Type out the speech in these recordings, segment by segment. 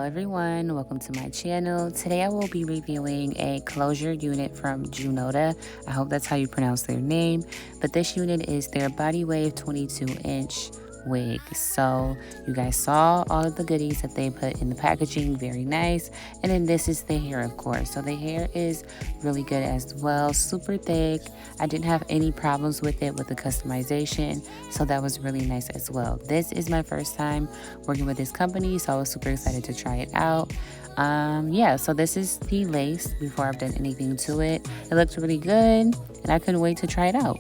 everyone, welcome to my channel. Today I will be reviewing a closure unit from Junoda. I hope that's how you pronounce their name, but this unit is their Body Wave 22-inch wig. So you guys saw all of the goodies that they put in the packaging, very nice. And then this is the hair, of course. So the hair is really good as well, super thick. I didn't have any problems with it with the customization, so that was really nice as well. This is my first time working with this company, so I was super excited to try it out. Yeah, so this is the lace before I've done anything to it. It looked really good and I couldn't wait to try it out.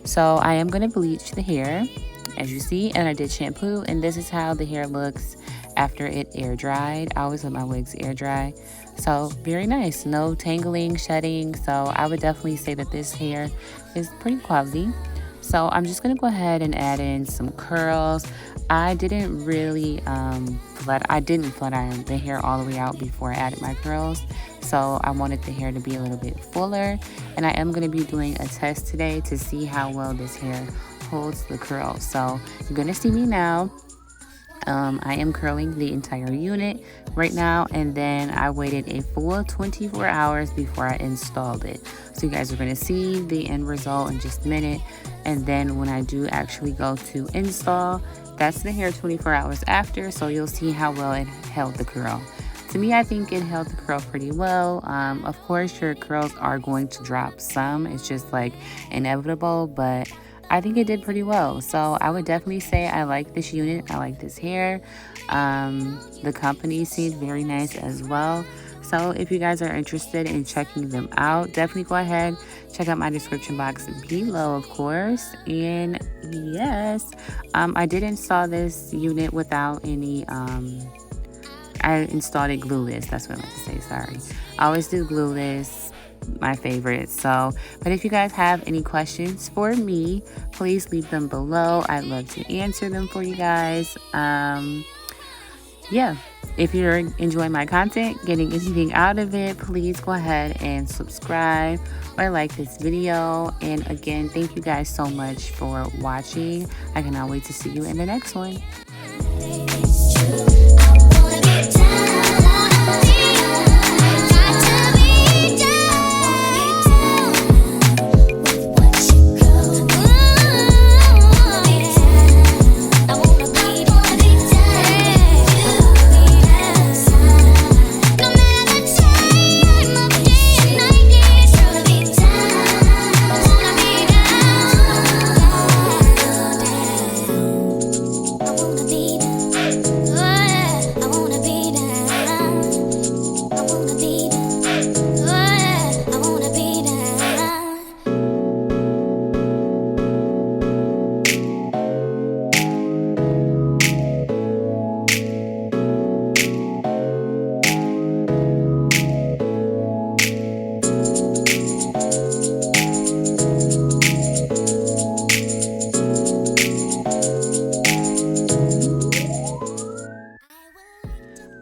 So I am going to bleach the hair, as you see, and I did shampoo, and this is how the hair looks after it air dried. I always let my wigs air dry, so very nice, no tangling, shedding. So I would definitely say that this hair is pretty quality. So I'm just gonna go ahead and add in some curls. I didn't really flat iron the hair all the way out before I added my curls, so I wanted the hair to be a little bit fuller, and I am going to be doing a test today to see how well this hair holds the curl. So you're going to see me now. I am curling the entire unit right now, and then I waited a full 24 hours before I installed it. So you guys are going to see the end result in just a minute, and then when I do actually go to install, that's the hair 24 hours after, so you'll see how well it held the curl. To me, I think it held the curl pretty well. Of course, your curls are going to drop some. It's just like inevitable, but I think it did pretty well. So I would definitely say I like this unit. I like this hair. The company seemed very nice as well. So if you guys are interested in checking them out, definitely go ahead, check out my description box below, of course. And yes, I did install this unit without any, I installed it glueless. That's what I meant to say, sorry. I always do glueless, my favorite. So, but if you guys have any questions for me, please leave them below. I'd love to answer them for you guys. Yeah, if you're enjoying my content, getting anything out of it, please go ahead and subscribe or like this video. And again, thank you guys so much for watching. I cannot wait to see you in the next one.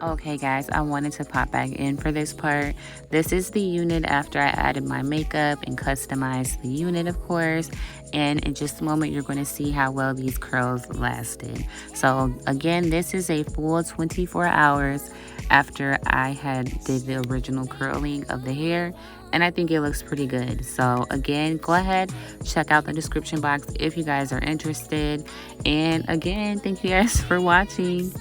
Okay guys, I wanted to pop back in for this part. This is the unit after I added my makeup and customized the unit, of course. And in just a moment, you're going to see how well these curls lasted. So again, this is a full 24 hours after I did the original curling of the hair. And I think it looks pretty good. So again, go ahead, check out the description box if you guys are interested. And again, thank you guys for watching.